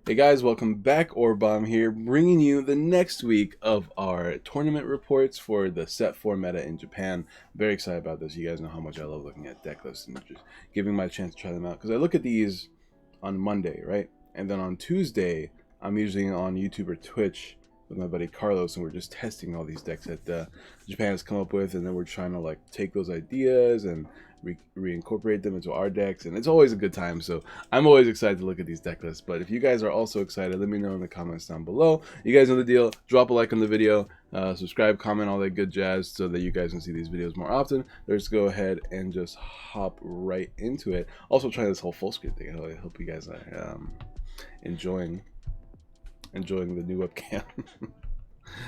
Hey guys, welcome back. Orbom here, bringing you the next week of our tournament reports for the Set 4 meta in Japan. Very excited about this. You guys know how much I love looking at deck lists and just giving my chance to try them out. Because I look at these on Monday, right? And then on Tuesday, I'm usually on YouTube or Twitch with my buddy Carlos, and we're just testing all these decks that Japan has come up with, and then we're trying to like take those ideas and reincorporate them into our decks, and it's always a good time. So I'm always excited to look at these deck lists. But if you guys are also excited, let me know in the comments down below. You guys know the deal. Drop a like on the video, subscribe, comment, all that good jazz, so that you guys can see these videos more often. Let's go ahead and just hop right into it. Also trying this whole full screen thing. I hope you guys are enjoying the new webcam.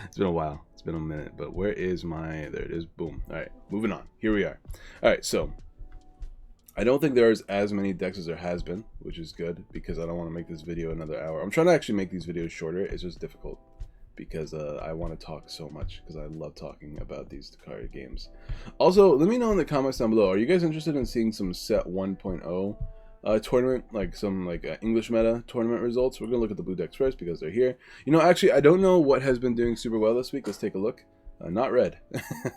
It's been a while. It's been a minute, but where is my... There it is. Boom. All right, moving on. Here we are. All right, so I don't think there's as many decks as there has been, which is good because I don't want to make this video another hour. I'm trying to actually make these videos shorter. It's just difficult because I want to talk so much because I love talking about these card games. Also, let me know in the comments down below. Are you guys interested in seeing some Set 1.0 tournament, like some English meta tournament results? We're gonna look at the blue decks first because they're here. You know, actually, I don't know what has been doing super well this week. Let's take a look. Not red,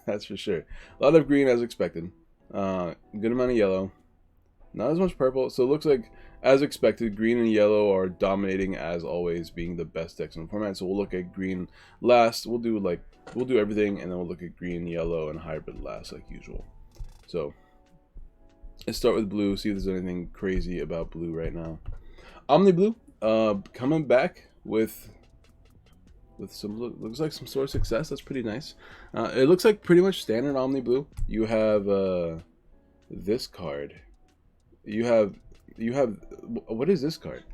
that's for sure. A lot of green as expected. Good amount of yellow. Not as much purple. So it looks like, as expected, green and yellow are dominating as always, being the best decks in the format. So we'll look at green last. We'll do everything, and then we'll look at green, yellow, and hybrid last, like usual. So let's start with blue, see if there's anything crazy about blue right now. Omni Blue, coming back with some, looks like some sort of success. That's pretty nice. It looks like pretty much standard Omni Blue. You have this card. You have, what is this card?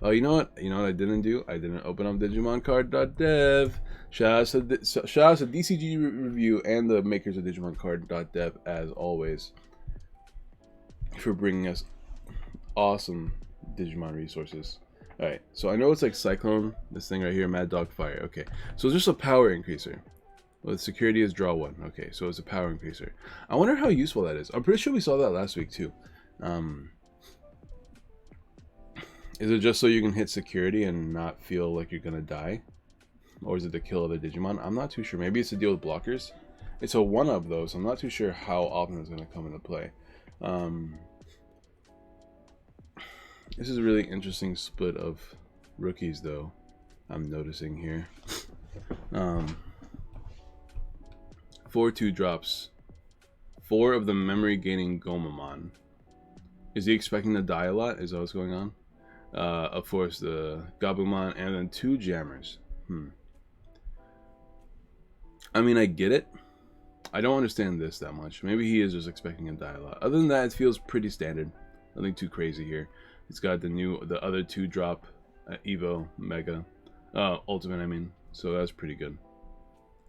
Oh, you know what I didn't do? I didn't open up DigimonCard.dev. Shout out to DCG Review and the makers of DigimonCard.dev, as always, for bringing us awesome Digimon resources. Alright, so I know it's like Cyclone, this thing right here, Mad Dog Fire. Okay, so it's just a power increaser. With security is draw one. Okay, so it's a power increaser. I wonder how useful that is. I'm pretty sure we saw that last week too. Is it just so you can hit security and not feel like you're gonna die? Or is it to kill other Digimon? I'm not too sure. Maybe it's to deal with blockers. It's a one-up though, so I'm not too sure how often it's gonna come into play. This is a really interesting split of rookies though, I'm noticing here. 4 2-drops. 4 of the memory gaining Gomamon. Is he expecting to die a lot? Is that what's going on? Of course, the Gabumon, and then 2 jammers. I mean, I get it. I don't understand this that much. Maybe he is just expecting to die a lot. Other than that, it feels pretty standard. Nothing too crazy here. It's got the other 2-drop Evo Mega Ultimate, I mean. So that's pretty good.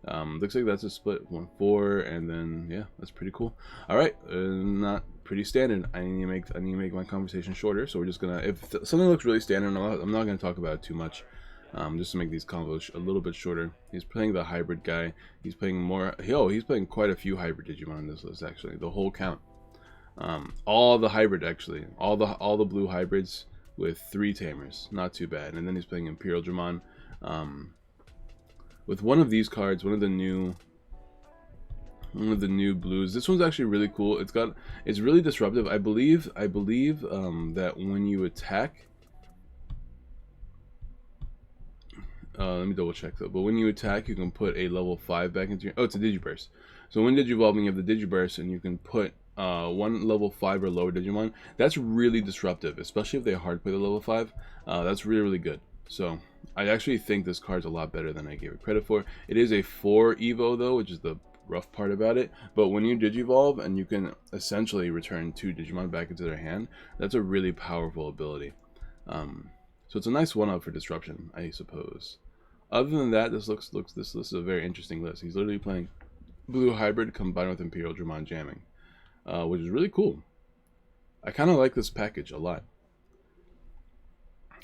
Looks like that's a split 1-4, and then yeah, that's pretty cool. All right, not pretty standard. I need to make my conversation shorter. So we're just gonna, if something looks really standard, I'm not gonna talk about it too much. Just to make these combos a little bit shorter. He's playing the hybrid guy. He's playing more. He's playing quite a few hybrid Digimon on this list actually. The whole count. All the hybrid actually. All the blue hybrids with 3 tamers. Not too bad. And then he's playing Imperial Dramon. With one of these cards, one of the new blues. This one's actually really cool. It's really disruptive. I believe that when you attack, let me double check though. But when you attack, you can put a level 5 back into your... Oh, it's a Digiburst. So when Digivolving, you have the Digiburst, and you can put 1 level 5 or lower Digimon. That's really disruptive, especially if they hard play the level 5. That's really, really good. So I actually think this card's a lot better than I gave it credit for. It is a 4 Evo though, which is the rough part about it. But when you Digivolve and you can essentially return 2 Digimon back into their hand, that's a really powerful ability. So it's a nice one-up for disruption, I suppose. Other than that, this list is a very interesting list. He's literally playing blue hybrid combined with Imperial Dramon jamming, which is really cool. I kind of like this package a lot.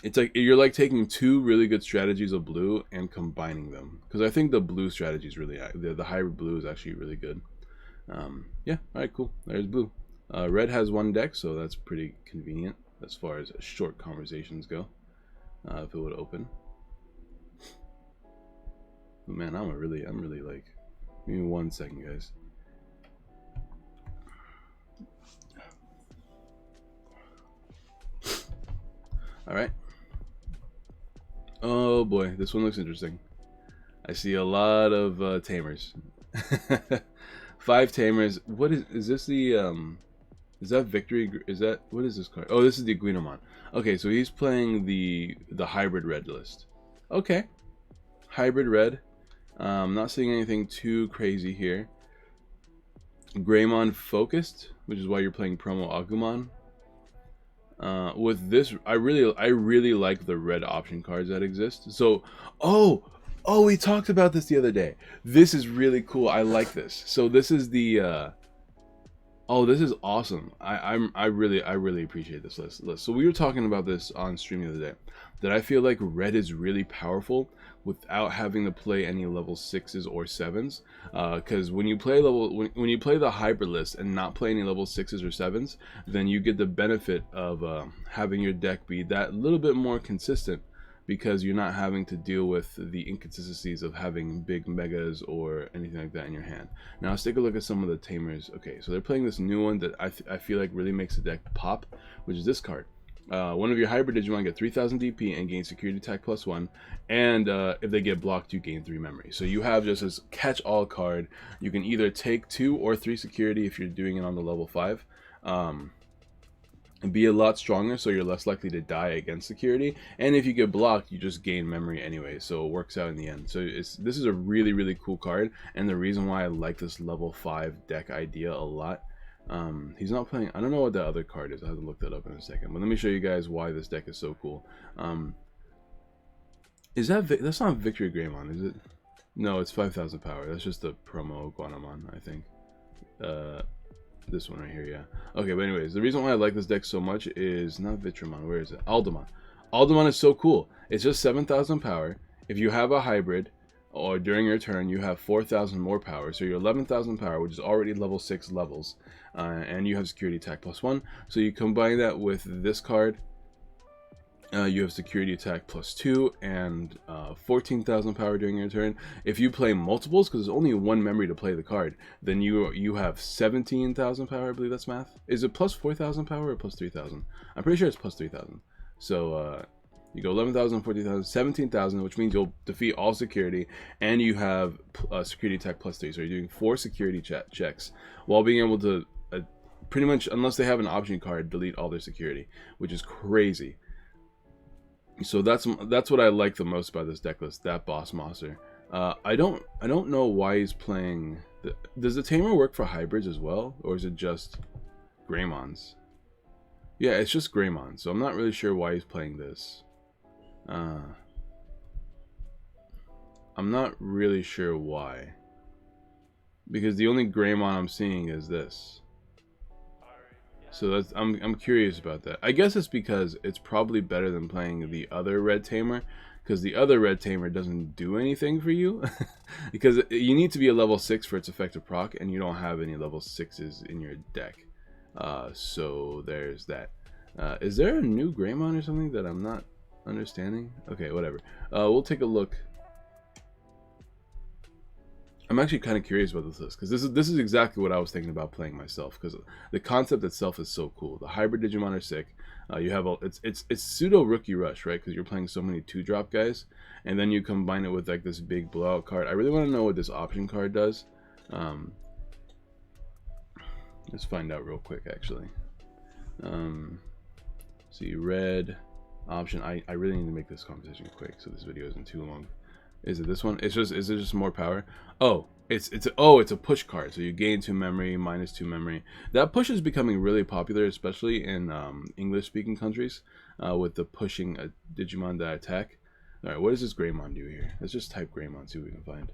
It's like you're like taking 2 really good strategies of blue and combining them, because I think the blue strategy is really, the hybrid blue is actually really good. Yeah, all right, cool. There's blue. Red has 1 deck, so that's pretty convenient as far as short conversations go. if it would open. But man, I'm really like. Give me 1 second, guys. All right. Oh boy, this one looks interesting. I see a lot of tamers. 5 tamers. What is this the is that victory? Is that, what is this card? Oh, this is the Digimon. Okay, so he's playing the hybrid red list. Okay, hybrid red. Not seeing anything too crazy here. Greymon focused, which is why you're playing promo Agumon. With this, I really like the red option cards that exist. So, oh, we talked about this the other day. This is really cool. I like this. So this is the oh, this is awesome. I really appreciate this list. So we were talking about this on stream the other day, that I feel like red is really powerful without having to play any level 6s or 7s. Because when you play when you play the hybrid list and not play any level 6s or 7s, then you get the benefit of having your deck be that little bit more consistent, because you're not having to deal with the inconsistencies of having big megas or anything like that in your hand. Now let's take a look at some of the tamers. Okay, so they're playing this new one that I feel like really makes the deck pop, which is this card. One of your hybrid Digimon get 3000 DP and gain security attack +1, and if they get blocked, you gain 3 memory. So you have just this catch-all card. You can either take 2 or 3 security if you're doing it on the level 5. And be a lot stronger, so you're less likely to die against security, and if you get blocked, you just gain memory anyway, so it works out in the end. So this is a really cool card, and the reason why I like this level 5 deck idea a lot. He's not playing, I don't know what that other card is, I have to look that up in a second, but let me show you guys why this deck is so cool. Is that's not Victory Greymon, is it? No, it's 5000 power. That's just the promo Guanamon, I think. This one right here, yeah. Okay, but anyways, the reason why I like this deck so much is not Vitramon. Where is it? Aldemon. Aldemon is so cool. It's just 7000 power. If you have a hybrid, or during your turn, you have 4000 more power. So you're 11,000 power, which is already level 6 levels. And you have security attack +1. So you combine that with this card. You have security attack +2 and 14,000 power during your turn. If you play multiples, because there's only 1 memory to play the card, then you have 17,000 power. I believe that's math. Is it +4,000 power or +3,000? I'm pretty sure it's +3,000. So you go 11,000, 14,000, 17,000, which means you'll defeat all security, and you have security attack +3. So you're doing 4 security checks while being able to pretty much, unless they have an option card, delete all their security, which is crazy. So that's what I like the most about this deck list, that boss monster. I don't know why he's playing. Does the tamer work for hybrids as well, or is it just Greymons? Yeah, it's just Greymon, so I'm not really sure why he's playing this. I'm not really sure why, because the only Greymon I'm seeing is this. So that's, I'm curious about that. I guess it's because it's probably better than playing the other red tamer, because the other red tamer doesn't do anything for you. Because you need to be a level 6 for its effective proc, and you don't have any level 6s in your deck. So there's that. Is there a new Greymon or something that I'm not understanding? Okay, whatever. We'll take a look. I'm actually kind of curious about this list, because this is exactly what I was thinking about playing myself, because the concept itself is so cool. The hybrid Digimon are sick. You have it's pseudo rookie rush, right? Because you're playing so many 2-drop guys, and then you combine it with like this big blowout card. I really want to know what this option card does. Let's find out real quick, actually. See, red option. I really need to make this conversation quick so this video isn't too long. Is it this one? Is it just more power? Oh, it's a push card. So you gain 2 memory, -2 memory. That push is becoming really popular, especially in English-speaking countries, with the pushing a Digimon that attack. All right, what does this Greymon do here? Let's just type Greymon, see what we can find.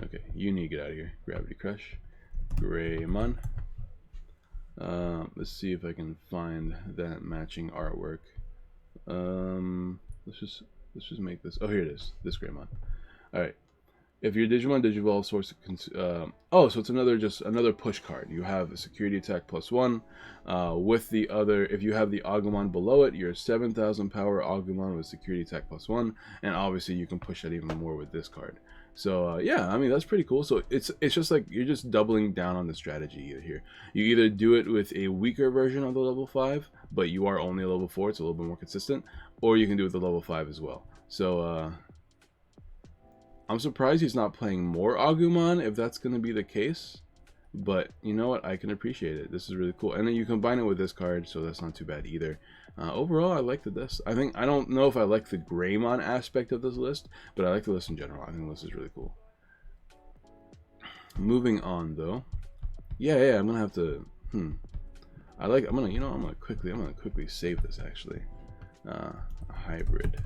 Okay, you need to get out of here. Gravity Crush, Greymon. Let's see if I can find that matching artwork. Let's just make this. Oh, here it is. This Greymon. All right. If your Digimon Digivolve source, oh, so it's another push card. You have a security attack +1. With the other, if you have the Agumon below it, you're 7,000 power Agumon with security attack +1, and obviously you can push that even more with this card. So yeah, I mean that's pretty cool. So it's just like you're just doubling down on the strategy here. You either do it with a weaker version of the level 5, but you are only a level 4, it's a little bit more consistent, or you can do it with the level 5 as well. So I'm surprised he's not playing more Agumon if that's going to be the case. But you know what? I can appreciate it. This is really cool. And then you combine it with this card, so that's not too bad either. Overall, I like this. I don't know if I like the Greymon aspect of this list, but I like the list in general. I think the list is really cool. Moving on, though. Yeah, I'm gonna have to. I'm gonna quickly save this actually. Hybrid.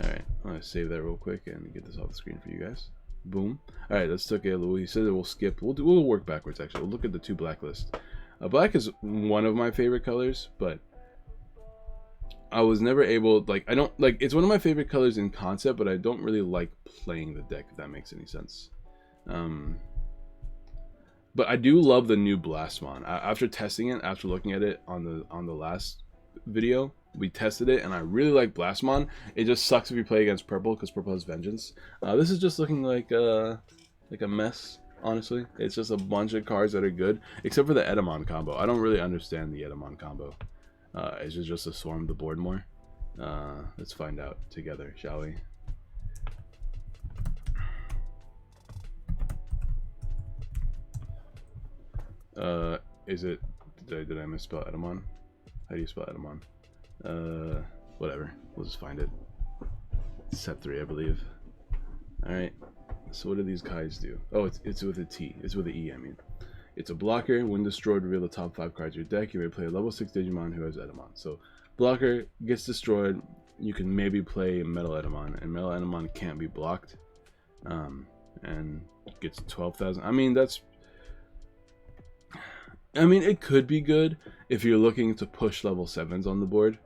Alright, I'm going to save that real quick and get this off the screen for you guys. Boom. Alright, let's take a look. He said that we'll skip. We'll work backwards, actually. We'll look at the 2 black lists. Black is one of my favorite colors, but I was never able, it's one of my favorite colors in concept, but I don't really like playing the deck, if that makes any sense. But I do love the new Blastmon. After testing it, after looking at it on the last video, we tested it and I really like Blastmon. It just sucks if you play against purple because purple has vengeance. This is just looking like a mess, honestly. It's just a bunch of cards that are good, except for the Edamon combo. I don't really understand the Edamon combo. Is it just to swarm the board more? Let's find out together, shall we? Is it, did I misspell Edamon? How do you spell Edamon? Whatever, we'll just find it. Set 3, I believe. Alright, so what do these guys do? Oh, it's with a T. It's with an E, I mean. It's a blocker. When destroyed, reveal the top 5 cards of your deck. You may play a level 6 Digimon who has Edamon. So, blocker gets destroyed. You can maybe play Metal Edamon, and Metal Edamon can't be blocked. And gets 12,000. I mean, it could be good if you're looking to push level 7s on the board.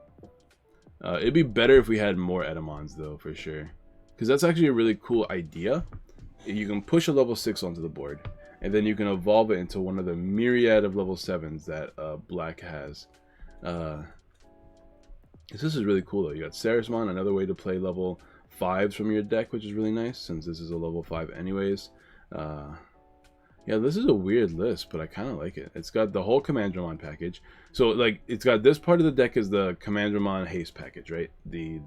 It'd be better if we had more Edamons, though, for sure. Because that's actually a really cool idea. You can push a level 6 onto the board, and then you can evolve it into one of the myriad of level 7s that Black has. This is really cool, though. You got Sarismon, another way to play level 5s from your deck, which is really nice, since this is a level 5 anyways. Yeah, this is a weird list, but I kind of like it. It's got the whole Commandramon package. So, it's got this part of the deck is the Commandramon Haste package, right? The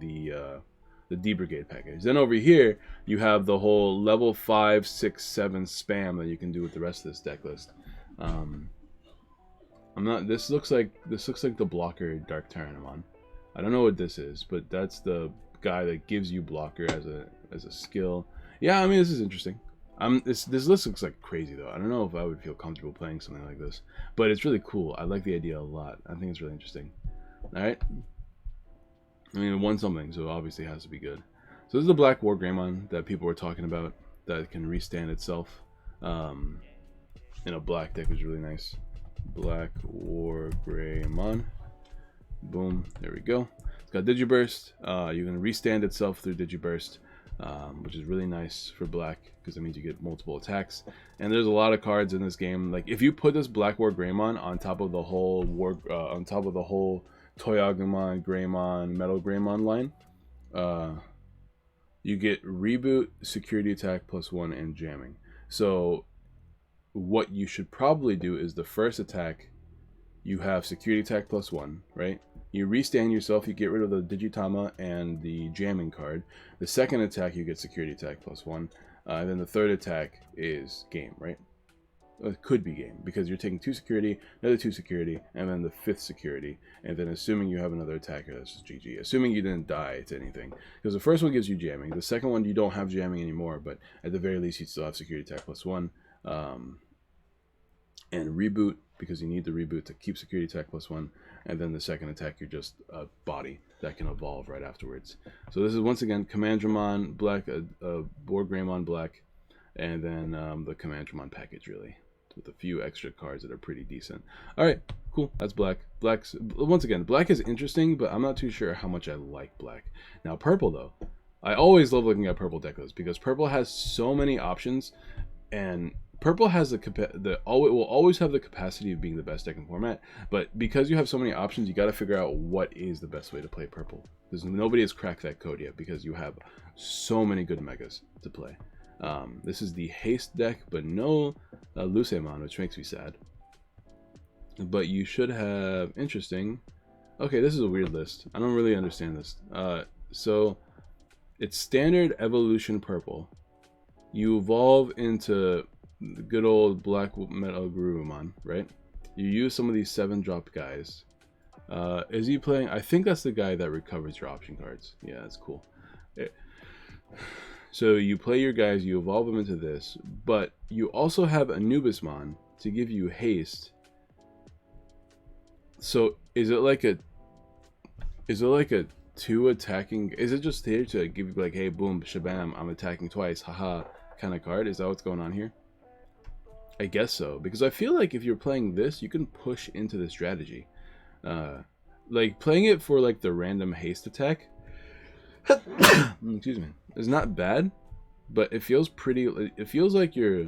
D-Brigade package. Then over here, you have the whole level 5, 6, 7 spam that you can do with the rest of this deck list. This looks like the blocker Dark Tyrannomon. I don't know what this is, but that's the guy that gives you blocker as a skill. Yeah, I mean, this is interesting. This list looks like crazy, though. I don't know if I would feel comfortable playing something like this, but it's really cool. I like the idea a lot. I think it's really interesting. All right. I mean, it won something, so obviously it has to be good. So this is the Black War Greymon that people were talking about that can restand itself in a black deck, which is really nice. Black War Greymon. Boom. There we go. It's got Digiburst. You can restand itself through Digiburst. Which is really nice for black because that means you get multiple attacks. And there's a lot of cards in this game. Like if you put this Black War Greymon on top of the whole Toyagumon, Greymon, Metal Greymon line, you get Reboot, Security Attack +1, and Jamming. So what you should probably do is the first attack, you have Security Attack +1, right? You restand yourself, you get rid of the Digitama and the Jamming card. The second attack, you get Security Attack +1. And then the third attack is game, right? It could be game, because you're taking 2 security, another 2 security, and then the 5th security. And then assuming you have another attacker, that's just GG. Assuming you didn't die to anything. Because the first one gives you jamming. The second one, you don't have jamming anymore, but at the very least, you still have Security Attack +1. And Reboot, because you need the Reboot to keep Security Attack +1. And then the second attack, you're just a body that can evolve right afterwards. So this is, once again, Commandramon Black, War Greymon Black, and then the Commandramon package, really, with a few extra cards that are pretty decent. Alright, cool. That's black. Once again, black is interesting, but I'm not too sure how much I like black. Now, purple, though. I always love looking at purple deck lists because purple has so many options, and purple has it will always have the capacity of being the best deck in format. But because you have so many options, you got to figure out what is the best way to play purple, because nobody has cracked that code yet because you have so many good megas to play. This is the haste deck, but no Lucemon, which makes me sad. But you should have interesting. Okay, this is a weird list. I don't really understand this. So it's standard evolution purple. You evolve into the good old black metal Gurumon, right? You use some of these 7-drop guys. Is he playing? I think that's the guy that recovers your option cards. Yeah, that's cool. So you play your guys, you evolve them into this, but you also have Anubismon to give you haste. So is it like a 2 attacking? Is it just here to give you like, hey, boom, shabam, I'm attacking twice, haha, kind of card? Is that what's going on here? I guess so, because I feel like if you're playing this, you can push into the strategy. Like playing it for like the random haste attack. Excuse me. It's not bad, but it feels pretty. It feels like you're.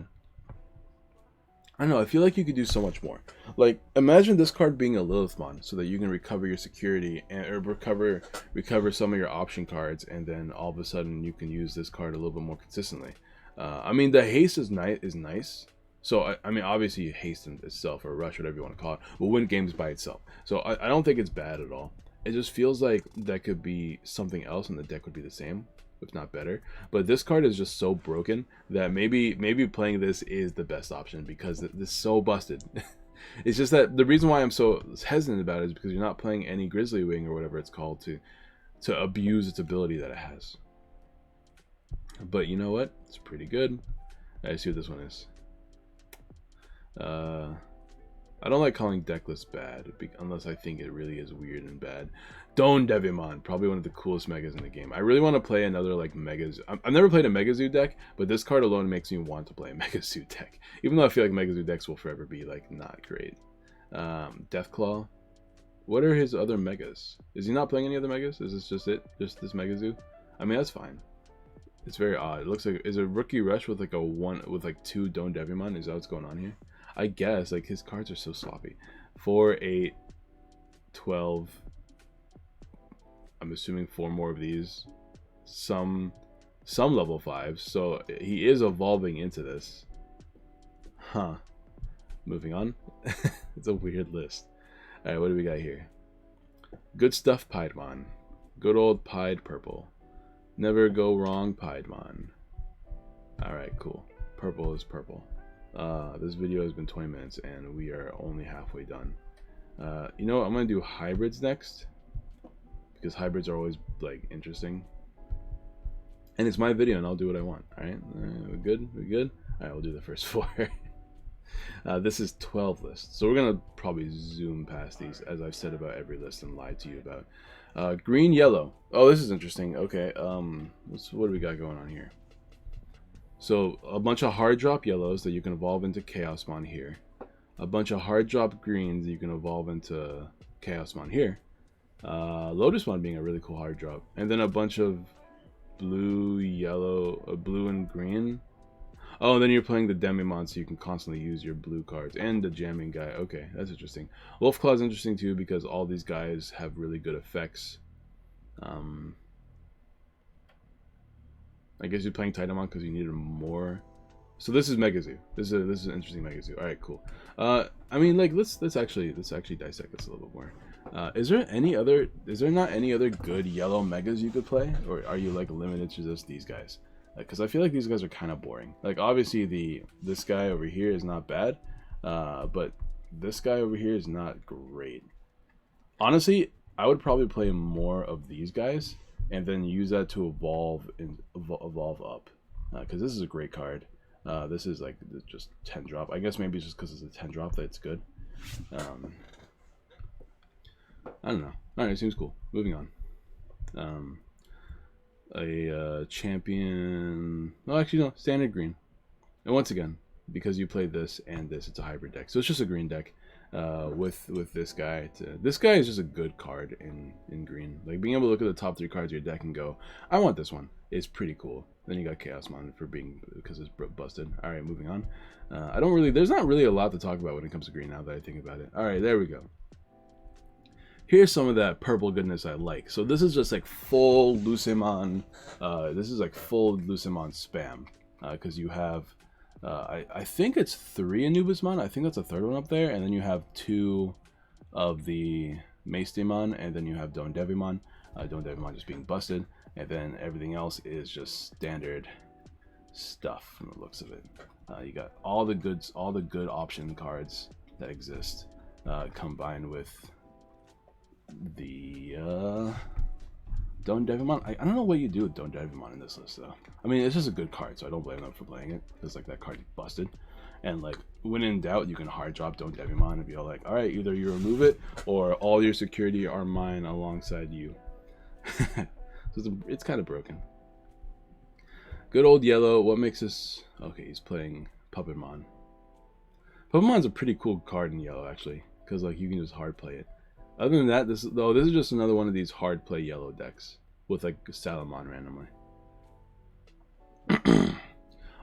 I don't know. I feel like you could do so much more. Like imagine this card being a Lilithmon, so that you can recover your security or recover some of your option cards, and then all of a sudden you can use this card a little bit more consistently. I mean, the haste is nice. So I mean, obviously haste in itself, or rush, whatever you want to call it, will win games by itself. So I don't think it's bad at all. It just feels like that could be something else, and the deck would be the same, if not better. But this card is just so broken that maybe playing this is the best option, because this is so busted. It's just that the reason why I'm so hesitant about it is because you're not playing any Grizzly Wing or whatever it's called to abuse its ability that it has. But you know what? It's pretty good. I see what this one is. I don't like calling deck lists bad, unless I think it really is weird and bad. Don Devimon, probably one of the coolest megas in the game. I really want to play another like Megas. I've never played a Megazoo deck, but this card alone makes me want to play a Megazoo deck. Even though I feel like Megazoo decks will forever be like not great. Deathclaw. What are his other megas? Is he not playing any other megas? Is this just it? Just this Megazoo? I mean, that's fine. It's very odd. It looks like is a rookie rush with like like 2 Don Devimon. Is that what's going on here? I guess, like, his cards are so sloppy. 4, 8, 12. I'm assuming 4 more of these. Some level 5s. So he is evolving into this. Huh. Moving on. It's a weird list. Alright, what do we got here? Good stuff, Piedmon. Good old Pied Purple. Never go wrong, Piedmon. Alright, cool. Purple is purple. This video has been 20 minutes and we are only halfway done. You know what? I'm gonna do hybrids next, because hybrids are always like interesting, and it's my video and I'll do what I want. All right, we're good. All right, we'll do the first 4. This is 12 lists, so we're gonna probably zoom past these, as I've said about every list and lied to you about. Green, yellow. Oh, this is interesting. Okay, what do we got going on here? So a bunch of hard drop yellows that you can evolve into Chaosmon here. A bunch of hard drop greens that you can evolve into Chaosmon here. Lotusmon being a really cool hard drop. And then a bunch of blue, yellow, blue and green. Oh, and then you're playing the Demimon, so you can constantly use your blue cards. And the jamming guy. Okay, that's interesting. Wolfclaw is interesting too, because all these guys have really good effects. I guess you're playing Titanmon because you needed more. So this is Megazoo. This is an interesting Megazoo. All right, cool. I mean, like let's actually dissect this a little bit more. Is there not any other good yellow megas you could play, or are you like limited to just these guys? Because I feel like these guys are kind of boring. Like obviously this guy over here is not bad, but this guy over here is not great. Honestly, I would probably play more of these guys, and then use that to evolve up, because this is a great card. This is like just 10 drop. I guess maybe it's just because it's a 10 drop that it's good. I don't know. Alright, it seems cool. Moving on. A champion. No, actually no. Standard green. And once again, because you played this and this, it's a hybrid deck. So it's just a green deck. with this guy. This guy is just a good card in green. Like being able to look at the top 3 cards of your deck and go, I want this one, is pretty cool. Then you got Chaosmon because it's busted. All right, moving on. There's not really a lot to talk about when it comes to green now that I think about it. All right, there we go. Here's some of that purple goodness I like. So this is just like full Lucemon. This is like full Lucemon spam because you have. I think it's 3 Anubismon. I think that's a 3rd one up there, and then you have 2 of the Mace Demon, and then you have Don Devimon. Don Devimon just being busted, and then everything else is just standard stuff from the looks of it. You got all the good option cards that exist combined with the Don Devimon. I don't know what you do with Don Devimon in this list though. I mean, it's just a good card, so I don't blame them for playing it because like that card busted, and like when in doubt, you can hard drop Don Devimon and be all like, all right, either you remove it or all your security are mine alongside you. So it's kind of broken. Good old yellow. What makes this? Okay, he's playing Puppetmon. Puppetmon's a pretty cool card in yellow actually, because like you can just hard play it. Other than that, this is just another one of these hard play yellow decks with like Salamon randomly.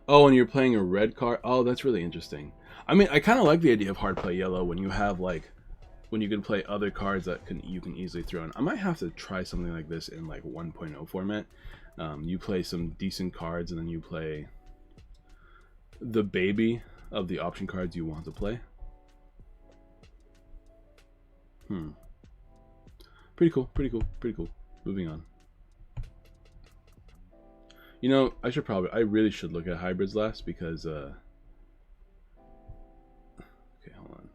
Oh, and you're playing a red card. Oh, that's really interesting. I mean, I kind of like the idea of hard play yellow when you have like when you can play other cards that you can easily throw in. I might have to try something like this in like 1.0 format. You play some decent cards and then you play the baby of the option cards you want to play. Pretty cool. Moving on. You know, I really should look at hybrids last because okay, hold on.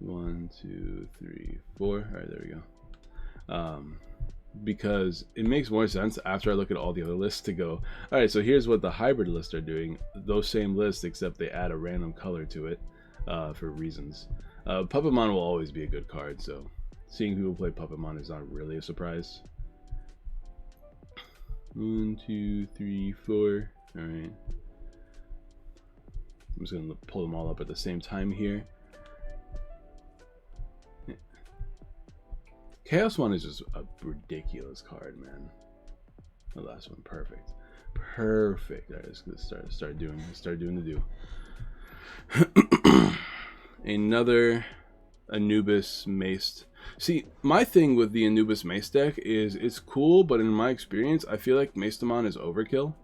1, 2, 3, 4. Alright, there we go. Because it makes more sense after I look at all the other lists to go, alright, so here's what the hybrid lists are doing. Those same lists, except they add a random color to it for reasons. Puppetmon will always be a good card, so seeing people play Puppetmon is not really a surprise. 1, 2, 3, 4. Alright. I'm just going to pull them all up at the same time here. Yeah. Chaosmon is just a ridiculous card, man. The last one, perfect. Alright, let's start doing the do. Another Anubis Maced. See, my thing with the Anubis Mace deck is it's cool, but in my experience, I feel like Macedemon is overkill.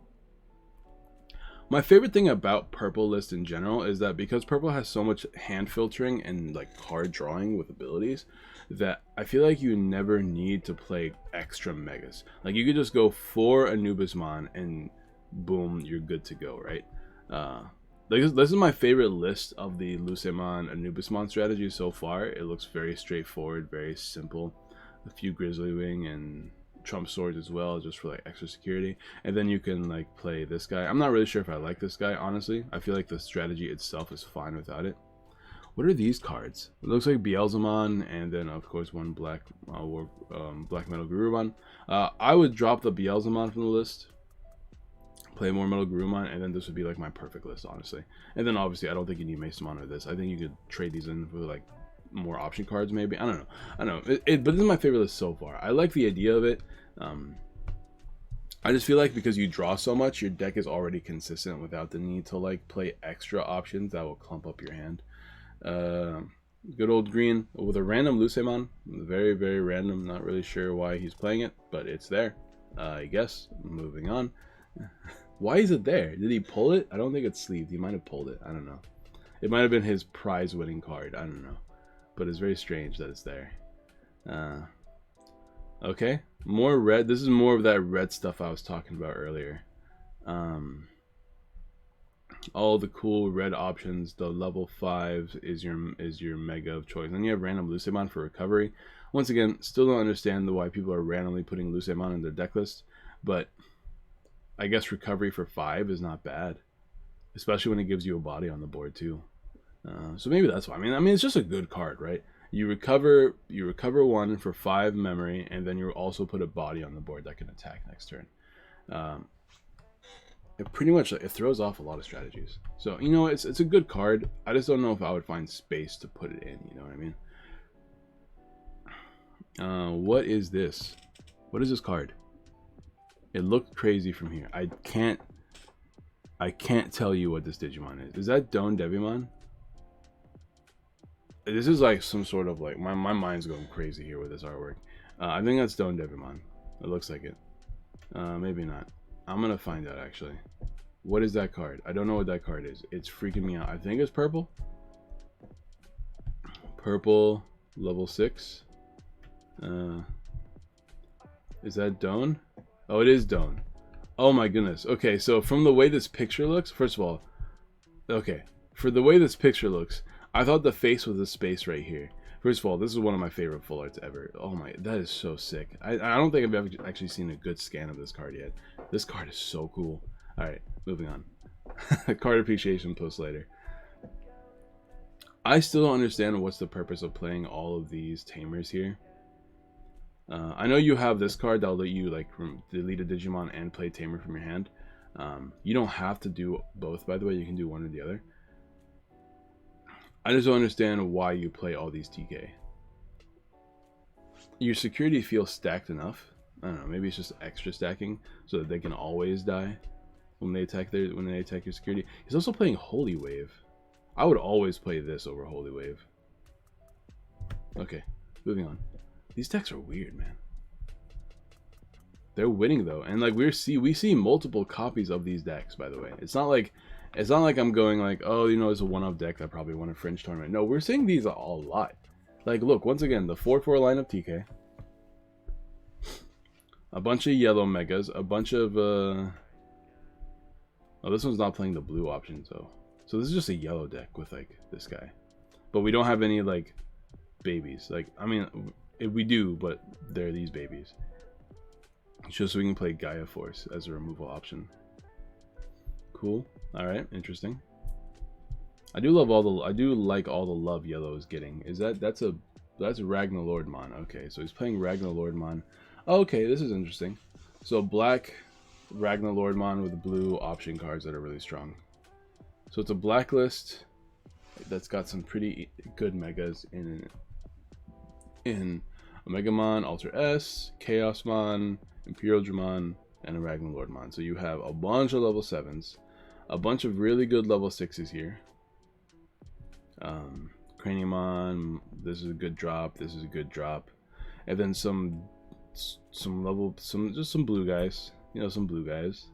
My favorite thing about purple list in general is that because purple has so much hand filtering and like card drawing with abilities, that I feel like you never need to play extra megas. Like you could just go for Anubismon and boom, you're good to go, right? This is my favorite list of the Lucemon Anubismon strategy so far. It looks very straightforward, very simple. A few Grizzly Wing and Trump Swords as well, just for like extra security. And then you can like play this guy. I'm not really sure if I like this guy, honestly. I feel like the strategy itself is fine without it. What are these cards? It looks like Beelzemon, and then of course one black Metal Gurumon. I would drop the Beelzemon from the list. Play more Metal Gurumon, and then this would be like my perfect list, honestly. And then obviously I don't think you need Macedemon or this. I think you could trade these in for like more option cards maybe. I don't know. But this is my favorite list so far. I like the idea of it. I just feel like because you draw so much, your deck is already consistent without the need to like play extra options that will clump up your hand. Good old green with a random Lucemon. Very, very random. Not really sure why he's playing it, but it's there. I guess. Moving on. Why is it there? Did he pull it? I don't think it's sleeved. He might have pulled it. I don't know. It might have been his prize winning card. I don't know. But it's very strange that it's there. Okay. More red. This is more of that red stuff I was talking about earlier. All the cool red options. The level 5 is your mega of choice. Then you have random Lucemon for recovery. Once again, still don't understand why people are randomly putting Lucemon in their deck list. But I guess recovery for 5 is not bad, especially when it gives you a body on the board too. So maybe that's why. I mean, it's just a good card, right? You recover 1 for 5 memory, and then you also put a body on the board that can attack next turn. it pretty much, it throws off a lot of strategies. So, you know, it's a good card. I just don't know if I would find space to put it in, you know what I mean? What is this? What is this card? It looked crazy from here. I can't tell you what this Digimon is. Is that Don Devimon? This is like some sort of like, my mind's going crazy here with this artwork. I think that's Don Devimon. It looks like it. Maybe not. I'm gonna find out actually. What is that card? I don't know what that card is. It's freaking me out. I think it's purple. Purple, level 6. Is that Don? Oh, it is Don. Oh my goodness. Okay, so from the way this picture looks, first of all, okay, for the way this picture looks, I thought the face was a space right here. First of all, this is one of my favorite full arts ever. Oh my, that is so sick. I don't think I've ever actually seen a good scan of this card yet. This card is so cool. Alright, moving on. Card appreciation post later. I still don't understand what's the purpose of playing all of these tamers here. I know you have this card that'll let you like delete a Digimon and play tamer from your hand. You don't have to do both, by the way. You can do one or the other. I just don't understand why you play all these TK. Your security feels stacked enough. I don't know, maybe it's just extra stacking so that they can always die when they attack your security. He's also playing Holy Wave. I would always play this over Holy Wave. Okay, moving on. These decks are weird, man. They're winning though, and like we see multiple copies of these decks, by the way. It's not like I'm going like, oh, you know, it's a one-off deck that probably won a Fringe tournament. No, we're seeing these a lot. Like, look, once again, the 4-4 lineup TK. A bunch of yellow megas, a bunch of oh, this one's not playing the blue options though. So this is just a yellow deck with like this guy. But we don't have any like babies. Like, I mean, we do, but they're these babies. Just so we can play Gaia Force as a removal option. Cool. All right, interesting. I do like all the love yellow is getting. Is that's Ragnar Lordmon. Okay, so he's playing Ragnar Lordmon. Oh, okay, this is interesting. So black Ragnar Lordmon with blue option cards that are really strong. So it's a blacklist that's got some pretty good megas in Omegamon, Alter S, Chaosmon, Imperial Dramon, and a Ragnar Lordmon. So you have a bunch of level 7s, a bunch of really good level 6s here. Craniumon, this is a good drop, this is a good drop. And then some blue guys, you know, some blue guys.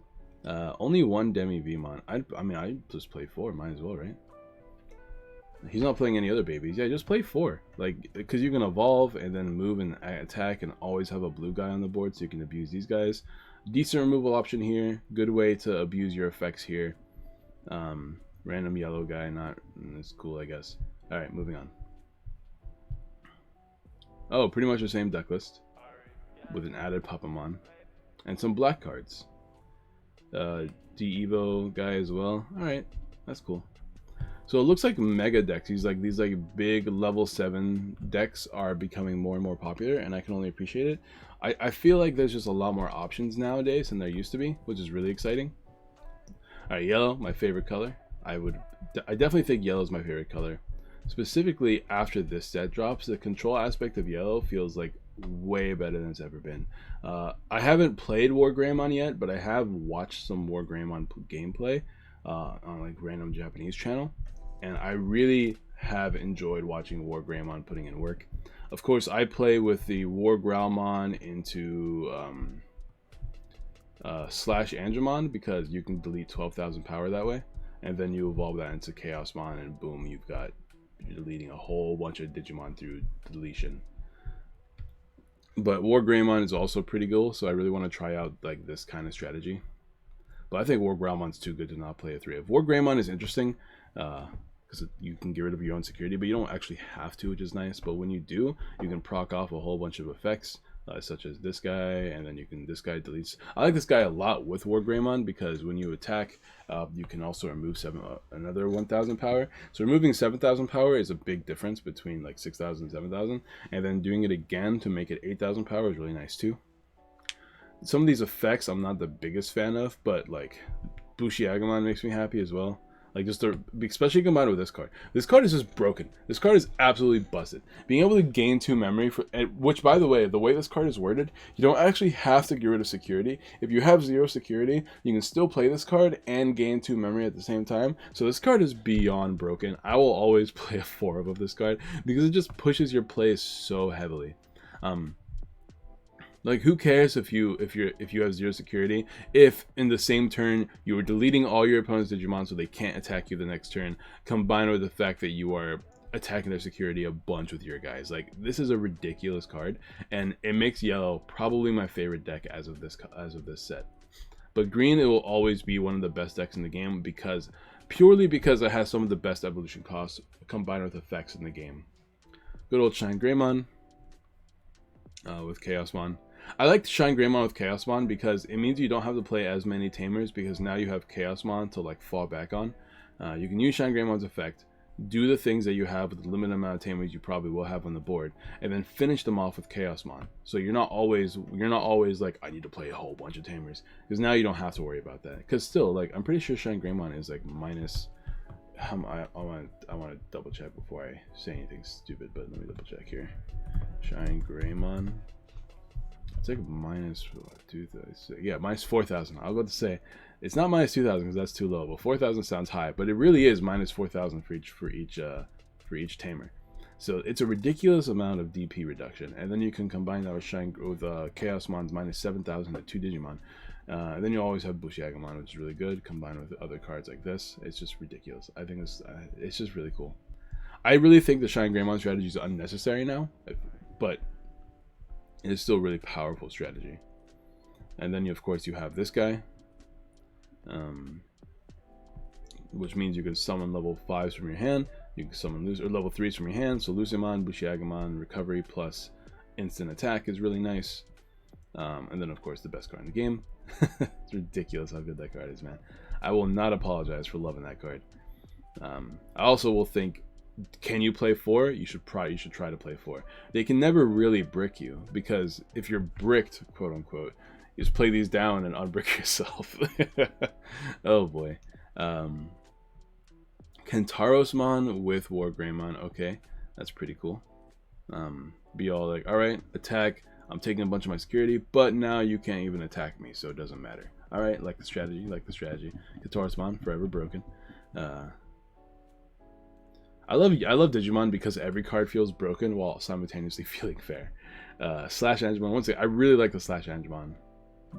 Only one Demi Vmon. I mean, I just play 4, might as well, right? He's not playing any other babies. Yeah, just play 4. Like, because you can evolve and then move and attack and always have a blue guy on the board so you can abuse these guys. Decent removal option here. Good way to abuse your effects here. Random yellow guy, not it's cool, I guess. Alright, moving on. Oh, pretty much the same deck list with an added Papamon and some black cards. D-Evo guy as well. Alright, that's cool. So it looks like mega decks, these like big level 7 decks are becoming more and more popular, and I can only appreciate it. I feel like there's just a lot more options nowadays than there used to be, which is really exciting. Alright, yellow, my favorite color. I definitely think yellow is my favorite color. Specifically after this set drops, the control aspect of yellow feels like way better than it's ever been. I haven't played War Greymon yet, but I have watched some War Greymon gameplay on like random Japanese channel, and I really have enjoyed watching War Greymon putting in work. Of course, I play with the War Growlmon into slash Angemon because you can delete 12,000 power that way, and then you evolve that into Chaosmon, and boom, you're deleting a whole bunch of Digimon through deletion. But War Greymon is also pretty cool, so I really want to try out like this kind of strategy. But I think War Growlmon's too good to not play a 3-of. War Greymon is interesting because you can get rid of your own security, but you don't actually have to, which is nice. But when you do, you can proc off a whole bunch of effects, such as this guy, and then this guy deletes. I like this guy a lot with War Greymon because when you attack, you can also remove another 1,000 power. So removing 7,000 power is a big difference between like 6,000 and 7,000, and then doing it again to make it 8,000 power is really nice too. Some of these effects I'm not the biggest fan of, but like Bushiagamon makes me happy as well. Like, just especially combined with this card. This card is just broken. This card is absolutely busted. Being able to gain 2 memory, which, by the way this card is worded, you don't actually have to get rid of security. If you have 0 security, you can still play this card and gain 2 memory at the same time. So this card is beyond broken. I will always play a 4 of this card because it just pushes your play so heavily. Like, who cares if you have 0 security, if in the same turn you are deleting all your opponent's Digimon so they can't attack you the next turn, combined with the fact that you are attacking their security a bunch with your guys. Like, this is a ridiculous card, and it makes yellow probably my favorite deck as of this set. But green, it will always be one of the best decks in the game purely because it has some of the best evolution costs combined with effects in the game. Good old Shine Greymon with Chaosmon. I like Shine Greymon with Chaosmon because it means you don't have to play as many Tamers, because now you have Chaosmon to like fall back on. You can use Shine Greymon's effect, do the things that you have with the limited amount of Tamers you probably will have on the board, and then finish them off with Chaosmon. So you're not always like, I need to play a whole bunch of Tamers, because now you don't have to worry about that. Because still, like, I'm pretty sure Shine Greymon is like minus. I want to double check before I say anything stupid, but let me double check here. Shine Greymon. It's like minus 2,000. Yeah, minus 4,000. I was about to say it's not minus 2,000 because that's too low, but 4,000 sounds high. But it really is minus 4,000 for each tamer. So it's a ridiculous amount of DP reduction, and then you can combine that with Chaosmon's minus 7,000 at 2 Digimon. And then you always have Bushiagamon, which is really good, combined with other cards like this. It's just ridiculous. I think it's just really cool. I really think the Shine Greymon strategy is unnecessary now, but it's still a really powerful strategy. And then, of course, you have this guy, which means you can summon level 5s from your hand. You can summon level 3s from your hand. So Lucemon, Bushiagamon, recovery plus instant attack is really nice. And then, of course, the best card in the game. It's ridiculous how good that card is, man. I will not apologize for loving that card. I also will think, can you play 4? You should try to play 4. They can never really brick you, because if you're bricked, quote unquote, you just play these down and unbrick yourself. Oh boy. Kentarosmon with War Greymon. Okay, that's pretty cool. Be all like, alright, attack. I'm taking a bunch of my security, but now you can't even attack me, so it doesn't matter. Alright, like the strategy. Kentarosmon, forever broken. I love Digimon because every card feels broken while simultaneously feeling fair. Slash Angemon, once again, I really like the Slash Angemon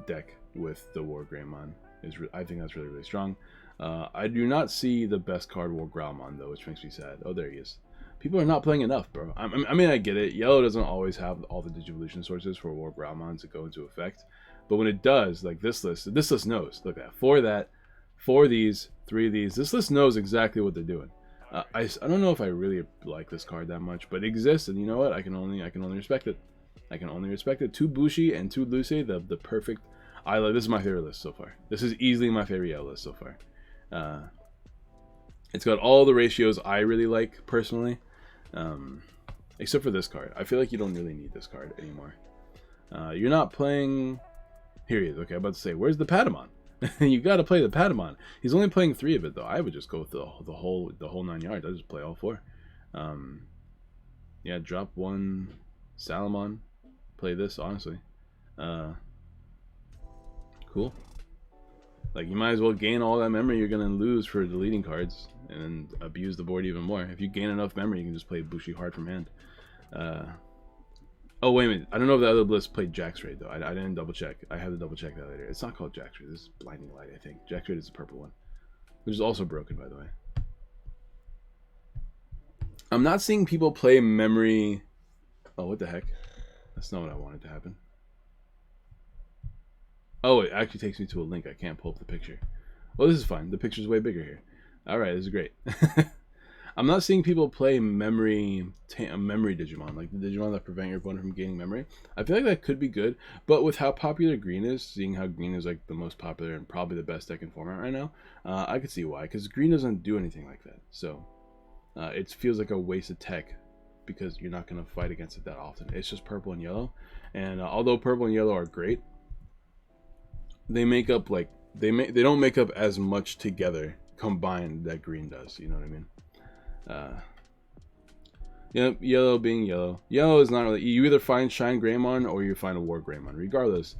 deck with the War Greymon. I think that's really, really strong. I do not see the best card War Growlmon though, which makes me sad. Oh, there he is. People are not playing enough, bro. I mean, I get it. Yellow doesn't always have all the Digivolution sources for War Growlmon to go into effect, but when it does, like this list knows. Look at that. 4 of these, 3 of these. This list knows exactly what they're doing. I don't know if I really like this card that much, but it exists, and you know what? I can only respect it. I can only respect it. 2 Bushi and 2 Lucy, the perfect. This is my favorite list so far. This is easily my favorite yellow list so far. It's got all the ratios I really like personally, except for this card. I feel like you don't really need this card anymore. You're not playing. Here he is. Okay, I'm about to say, where's the Patamon? You got to play the Patamon. He's only playing 3 of it though. I would just go with the whole 9 yards. I just play all 4. Yeah, drop 1 Salamon. Play this honestly. Cool. Like, you might as well gain all that memory you're gonna lose for deleting cards and then abuse the board even more. If you gain enough memory, you can just play Bushi hard from hand. Oh, wait a minute. I don't know if the other list played Jack's Raid, though. I didn't double check. I have to double check that later. It's not called Jack's Raid. This is Blinding Light, I think. Jack's Raid is the purple one, which is also broken, by the way. I'm not seeing people play memory. Oh, what the heck? That's not what I wanted to happen. Oh, it actually takes me to a link. I can't pull up the picture. Well, this is fine. The picture's way bigger here. Alright, this is great. I'm not seeing people play memory Digimon, like the Digimon that prevent your opponent from gaining memory. I feel like that could be good, but with how popular green is, seeing how green is like the most popular and probably the best deck in format right now, I could see why, because green doesn't do anything like that. So it feels like a waste of tech because you're not going to fight against it that often. It's just purple and yellow, and although purple and yellow are great, they make up like they don't make up as much together combined that green does. You know what I mean? Yeah, yellow being yellow. Yellow is not really, you either find Shine Greymon or you find a War Greymon. Regardless,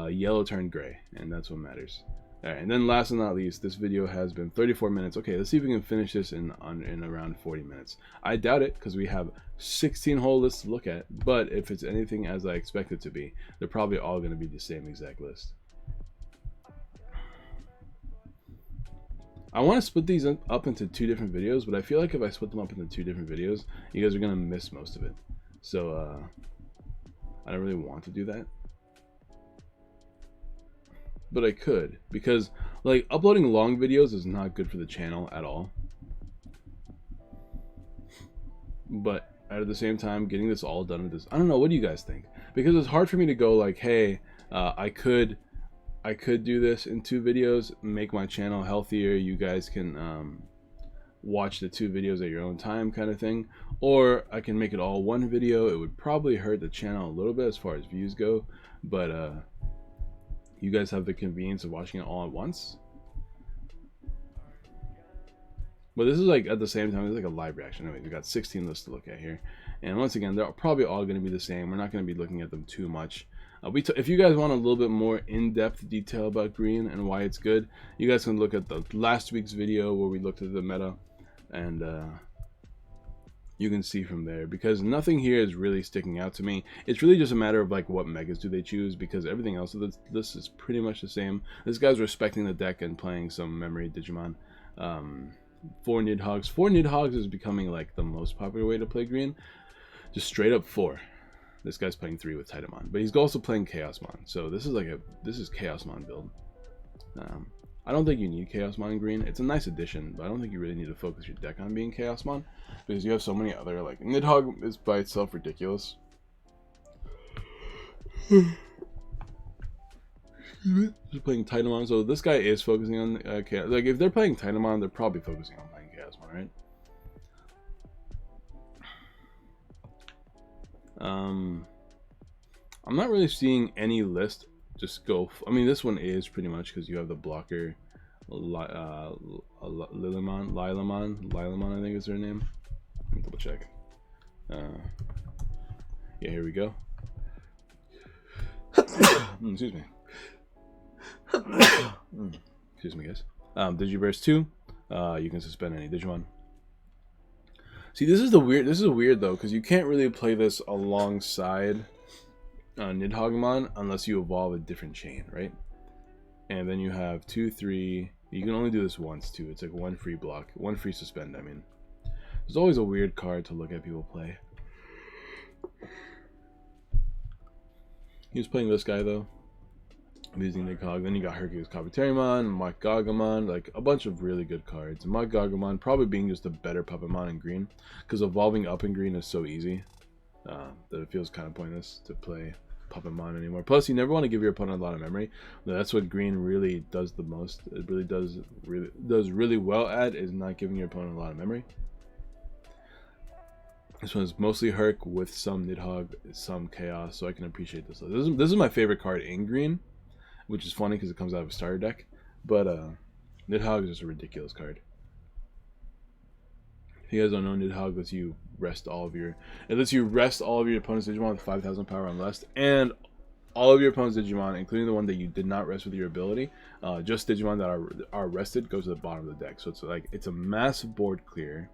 yellow turned gray, and that's what matters. Alright, and then last but not least, this video has been 34 minutes. Okay, let's see if we can finish this in around 40 minutes. I doubt it, because we have 16 whole lists to look at, but if it's anything as I expect it to be, they're probably all going to be the same exact list. I want to split these up into 2 different videos, but I feel like if I split them up into 2 different videos, you guys are going to miss most of it. So, I don't really want to do that. But I could, because like uploading long videos is not good for the channel at all. But at the same time, getting this all done with this, I don't know, what do you guys think? Because it's hard for me to go like, hey, I could do this in 2 videos, make my channel healthier. You guys can watch the 2 videos at your own time, kind of thing. Or I can make it all one video. It would probably hurt the channel a little bit as far as views go, but you guys have the convenience of watching it all at once. But this is like at the same time, it's like a live reaction. Anyway, we got 16 lists to look at here, and once again, they're probably all going to be the same. We're not going to be looking at them too much. If you guys want a little bit more in-depth detail about green and why it's good, you guys can look at the last week's video where we looked at the meta, and you can see from there, because nothing here is really sticking out to me. It's really just a matter of like what megas do they choose, because everything else of this list is pretty much the same. This guy's respecting the deck and playing some memory Digimon. 4 Nidhogg's. 4 Nidhogg's is becoming like the most popular way to play green. Just straight up 4. This guy's playing 3 with Titamon, but he's also playing Chaosmon. So this is Chaosmon build. I don't think you need Chaosmon in green. It's a nice addition, but I don't think you really need to focus your deck on being Chaosmon, because you have so many other, like, Nidhogg is by itself ridiculous. Just playing Titamon, so this guy is focusing on Chaos. Like, if they're playing Titamon, they're probably focusing on playing Chaosmon, right? I'm not really seeing any list just go. I mean, this one is pretty much because you have the blocker, Lilamon, I think is her name. Let me double check. Yeah, here we go. Excuse me. Excuse me, guys. Digiburst 2. You can suspend any Digimon. See, this is weird though, because you can't really play this alongside Nidhoggmon unless you evolve a different chain, right? And then you have 2, 3. You can only do this once too. It's like 1 free block, 1 free suspend. I mean, there's always a weird card to look at people play. He was playing this guy though, using Nidhogg. Then you got Hercules Kabuterimon, Magagamon, like a bunch of really good cards. Magagamon probably being just a better Puppetmon in green, because evolving up in green is so easy that it feels kind of pointless to play Puppetmon anymore. Plus, you never want to give your opponent a lot of memory. That's what green really does the most. It really does really well at, is not giving your opponent a lot of memory. This one is mostly Herc with some Nidhogg, some Chaos, so I can appreciate this. This is my favorite card in green, which is funny because it comes out of a starter deck. But Nidhogg is just a ridiculous card. If you guys don't know, Nidhogg lets you rest all of your opponent's Digimon with 5,000 power unless, and all of your opponent's Digimon, including the one that you did not rest with your ability, just Digimon that are rested, go to the bottom of the deck. So it's a massive board clear.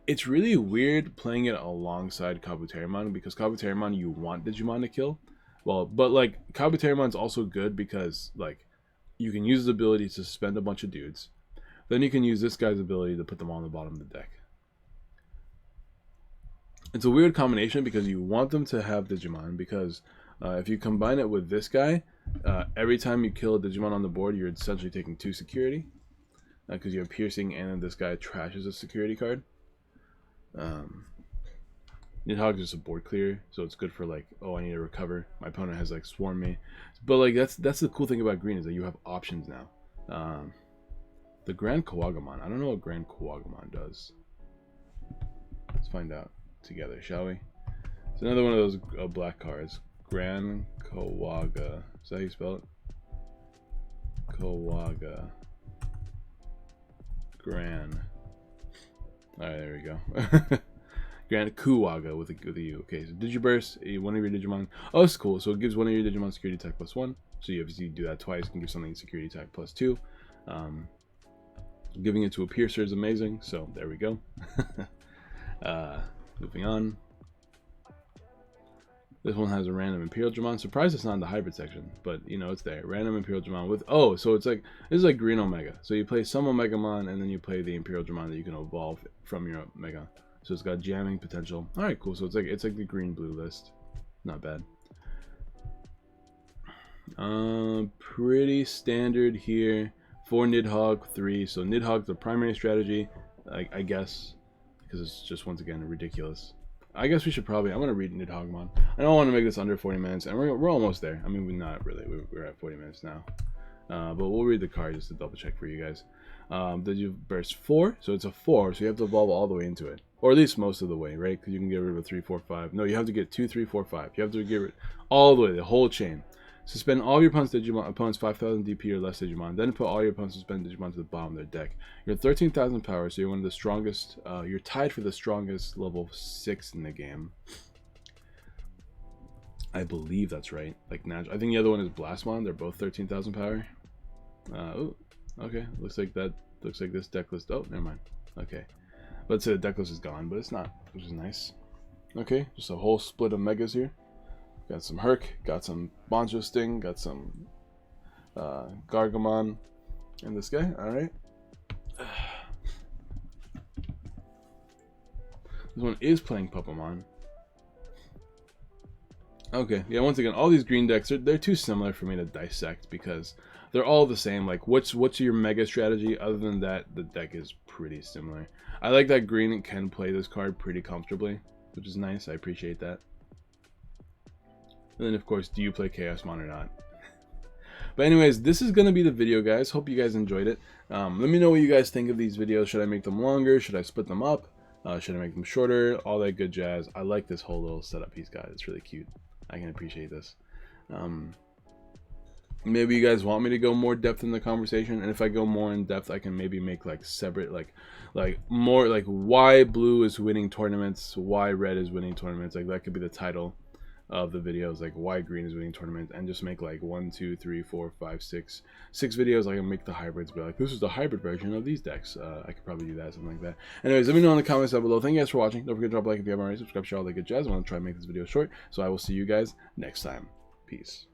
It's really weird playing it alongside Kabuterimon, because Kabuterimon you want Digimon to kill. Well, but like Kabuterimon's also good because like you can use his ability to suspend a bunch of dudes. Then you can use this guy's ability to put them all on the bottom of the deck. It's a weird combination because you want them to have Digimon, because if you combine it with this guy, every time you kill a Digimon on the board, you're essentially taking 2 security, because you have piercing, and then this guy trashes a security card. Nidhogg is just a board clear, so it's good for like, oh, I need to recover. My opponent has like swarmed me, but like that's the cool thing about green, is that you have options now. The Grand Kawagamon. I don't know what Grand Kawagamon does. Let's find out together, shall we? It's another one of those black cards. Grand Kawaga. Is that how you spell it? Kawaga. Gran. Alright, there we go. Gran Kuwaga with a U. Okay, so Digiburst, one of your Digimon. Oh, that's cool. So it gives one of your Digimon security attack +1. So you obviously do that twice, can give something security attack +2. Giving it to a Piercer is amazing. So there we go. Moving on. This one has a random Imperial Dramon. Surprised it's not in the hybrid section, but you know it's there. Random Imperial Dramon with so it's like this is like Green Omega. So you play some Omegamon and then you play the Imperial Dramon that you can evolve from your Omega. So it's got jamming potential. All right, cool. So it's like the green blue list. Not bad. Pretty standard here. 4 Nidhogg, 3. So Nidhogg's the primary strategy, I guess, because it's just once again ridiculous. I guess we should probably. I'm gonna read Nidhoggmon. I don't want to make this under 40 minutes, and we're almost there. I mean, we're not really. We're at 40 minutes now, but we'll read the card just to double check for you guys. Digiburst 4, so it's a 4, so you have to evolve all the way into it, or at least most of the way, right? Because you can get rid of a 3, 4, 5. No, you have to get 2, 3, 4, 5. You have to get rid all the way, the whole chain. Suspend all your opponent's 5,000 DP or less Digimon. Then put all your opponent's suspended Digimon to the bottom of their deck. You're 13,000 power, so you're one of the strongest. You're tied for the strongest level 6 in the game. I believe that's right. Like natural. I think the other one is Blastmon. They're both 13,000 power. Oh, okay. Looks like that. Looks like this deck list. Oh, never mind. Okay, let's say the deck list is gone, but it's not, which is nice. Okay, just a whole split of megas here. Got some Herc, got some Boncho Sting, got some Gargamon, and this guy. All right. This one is playing Puppamon. Okay, yeah. Once again, all these green decks they're too similar for me to dissect because they're all the same. Like, what's your mega strategy? Other than that, the deck is pretty similar. I like that green can play this card pretty comfortably, which is nice. I appreciate that. And then, of course, do you play Chaosmon or not? But anyways, this is going to be the video, guys. Hope you guys enjoyed it. Let me know what you guys think of these videos. Should I make them longer? Should I split them up? Should I make them shorter? All that good jazz. I like this whole little setup he's got. It's really cute. I can appreciate this. Maybe you guys want me to go more depth in the conversation, and if I go more in depth, I can maybe make like separate, like more like why blue is winning tournaments, why red is winning tournaments. Like that could be the title of the videos, like why green is winning tournament, and just make like 1, 2, 3, 4, 5, 6 videos. I can make the hybrids, but like this is the hybrid version of these decks. I could probably do that, something like that. Anyways, let me know in the comments down below. Thank you guys for watching. Don't forget to drop a like if you haven't already. Subscribe, share all that good jazz. I want to try and make this video short, so I will see you guys next time. Peace.